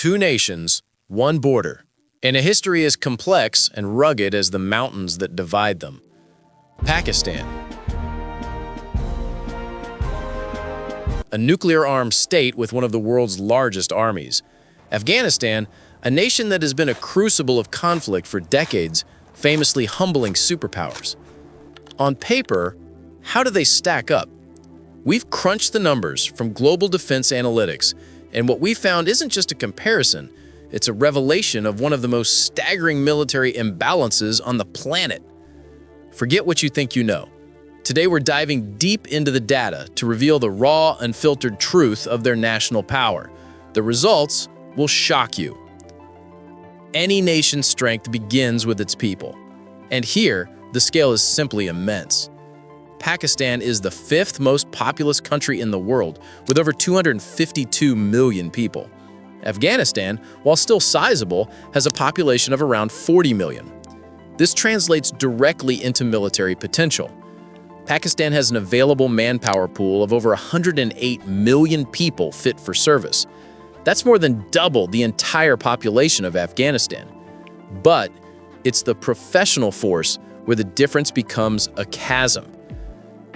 Two nations, one border, and a history as complex and rugged as the mountains that divide them. Pakistan. A nuclear-armed state with one of the world's largest armies. Afghanistan, a nation that has been a crucible of conflict for decades, famously humbling superpowers. On paper, how do they stack up? We've crunched the numbers from Global Defense Analytics, and what we found isn't just a comparison, it's a revelation of one of the most staggering military imbalances on the planet. Forget what you think you know. Today we're diving deep into the data to reveal the raw, unfiltered truth of their national power. The results will shock you. Any nation's strength begins with its people. And here, the scale is simply immense. Pakistan is the fifth most populous country in the world, with over 252 million people. Afghanistan, while still sizable, has a population of around 40 million. This translates directly into military potential. Pakistan has an available manpower pool of over 108 million people fit for service. That's more than double the entire population of Afghanistan. But it's the professional force where the difference becomes a chasm.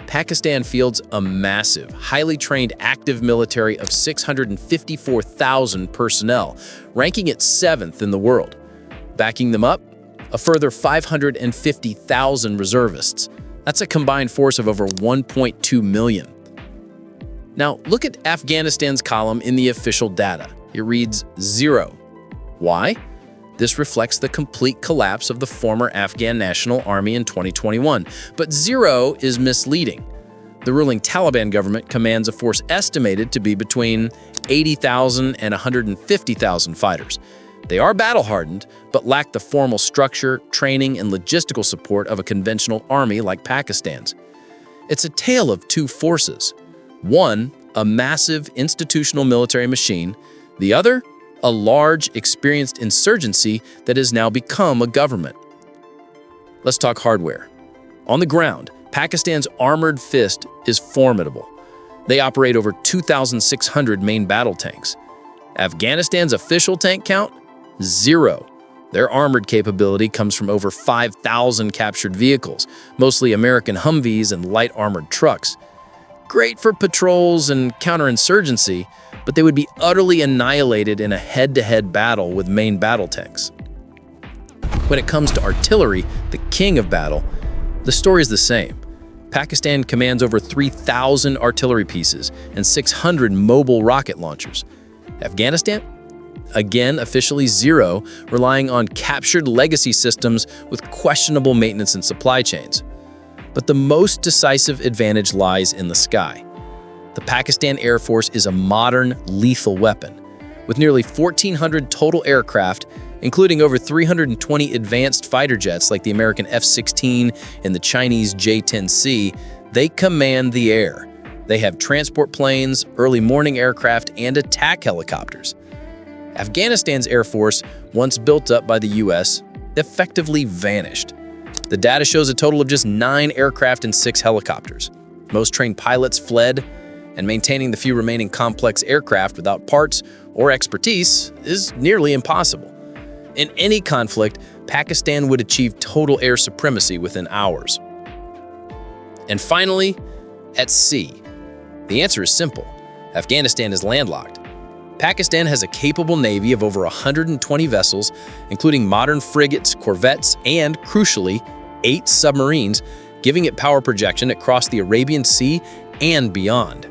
Pakistan fields a massive, highly trained active military of 654,000 personnel, ranking it 7th in the world. Backing them up, a further 550,000 reservists. That's a combined force of over 1.2 million. Now, look at Afghanistan's column in the official data. It reads 0. Why? This reflects the complete collapse of the former Afghan National Army in 2021. But 0 is misleading. The ruling Taliban government commands a force estimated to be between 80,000 and 150,000 fighters. They are battle-hardened, but lack the formal structure, training, and logistical support of a conventional army like Pakistan's. It's a tale of two forces. One, a massive institutional military machine. The other, a large, experienced insurgency that has now become a government. Let's talk hardware. On the ground, Pakistan's armored fist is formidable. They operate over 2,600 main battle tanks. Afghanistan's official tank count? 0. Their armored capability comes from over 5,000 captured vehicles, mostly American Humvees and light armored trucks. Great for patrols and counterinsurgency, but they would be utterly annihilated in a head-to-head battle with main battle tanks. When it comes to artillery, the king of battle, the story is the same. Pakistan commands over 3,000 artillery pieces and 600 mobile rocket launchers. Afghanistan? Again, officially 0, relying on captured legacy systems with questionable maintenance and supply chains. But the most decisive advantage lies in the sky. The Pakistan Air Force is a modern, lethal weapon. With nearly 1,400 total aircraft, including over 320 advanced fighter jets like the American F-16 and the Chinese J-10C, they command the air. They have transport planes, early morning aircraft, and attack helicopters. Afghanistan's Air Force, once built up by the US, effectively vanished. The data shows a total of just 9 aircraft and 6 helicopters. Most trained pilots fled, and maintaining the few remaining complex aircraft without parts or expertise is nearly impossible. In any conflict, Pakistan would achieve total air supremacy within hours. And finally, at sea. The answer is simple. Afghanistan is landlocked. Pakistan has a capable navy of over 120 vessels, including modern frigates, corvettes, and, crucially, 8 submarines, giving it power projection across the Arabian Sea and beyond.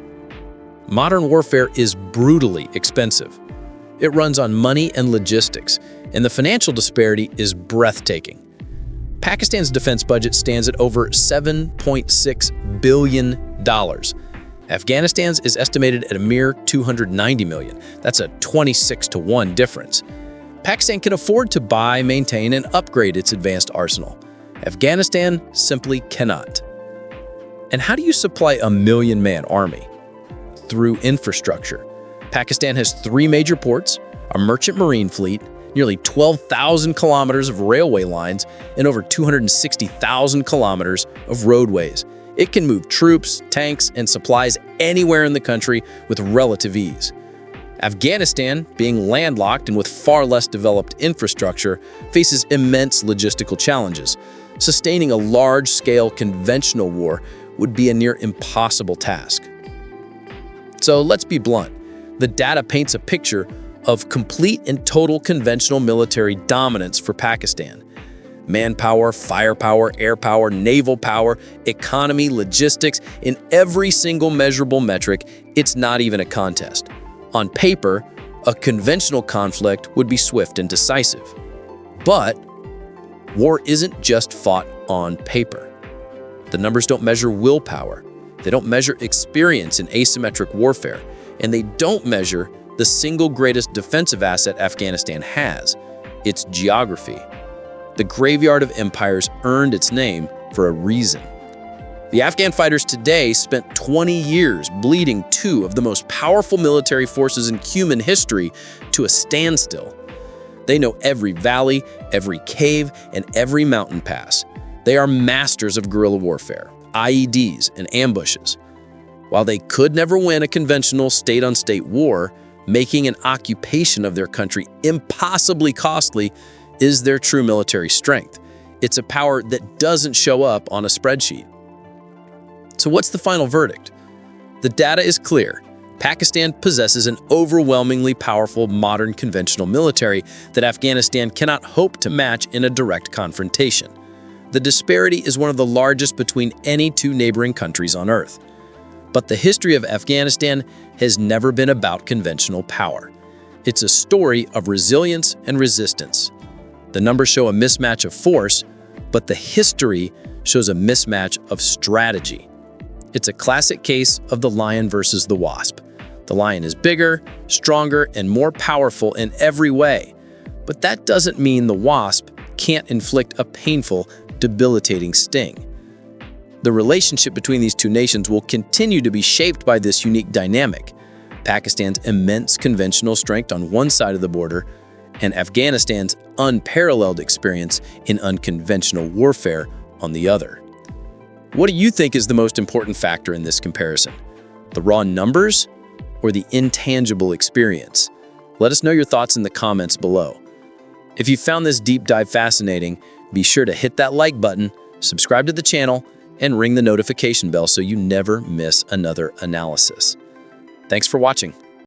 Modern warfare is brutally expensive. It runs on money and logistics, and the financial disparity is breathtaking. Pakistan's defense budget stands at over $7.6 billion. Afghanistan's is estimated at a mere $290 million. That's a 26-to-1 difference. Pakistan can afford to buy, maintain, and upgrade its advanced arsenal. Afghanistan simply cannot. And how do you supply a million-man army? Through infrastructure. Pakistan has 3 major ports, a merchant marine fleet, nearly 12,000 kilometers of railway lines, and over 260,000 kilometers of roadways. It can move troops, tanks, and supplies anywhere in the country with relative ease. Afghanistan, being landlocked and with far less developed infrastructure, faces immense logistical challenges. Sustaining a large-scale conventional war would be a near impossible task. So let's be blunt. The data paints a picture of complete and total conventional military dominance for Pakistan. Manpower, firepower, air power, naval power, economy, logistics, in every single measurable metric, it's not even a contest. On paper, a conventional conflict would be swift and decisive. But war isn't just fought on paper. The numbers don't measure willpower. They don't measure experience in asymmetric warfare. And they don't measure the single greatest defensive asset Afghanistan has, its geography. The graveyard of empires earned its name for a reason. The Afghan fighters today spent 20 years bleeding two of the most powerful military forces in human history to a standstill. They know every valley, every cave, and every mountain pass. They are masters of guerrilla warfare, IEDs, and ambushes. While they could never win a conventional state-on-state war, making an occupation of their country impossibly costly is their true military strength. It's a power that doesn't show up on a spreadsheet. So what's the final verdict? The data is clear. Pakistan possesses an overwhelmingly powerful modern conventional military that Afghanistan cannot hope to match in a direct confrontation. The disparity is one of the largest between any two neighboring countries on Earth. But the history of Afghanistan has never been about conventional power. It's a story of resilience and resistance. The numbers show a mismatch of force, but the history shows a mismatch of strategy. It's a classic case of the lion versus the wasp. The lion is bigger, stronger, and more powerful in every way. But that doesn't mean the wasp can't inflict a painful, debilitating sting. The relationship between these two nations will continue to be shaped by this unique dynamic: Pakistan's immense conventional strength on one side of the border and Afghanistan's unparalleled experience in unconventional warfare on the other. What do you think is the most important factor in this comparison? The raw numbers or the intangible experience? Let us know your thoughts in the comments below. If you found this deep dive fascinating, be sure to hit that like button, subscribe to the channel, and ring the notification bell so you never miss another analysis. Thanks for watching.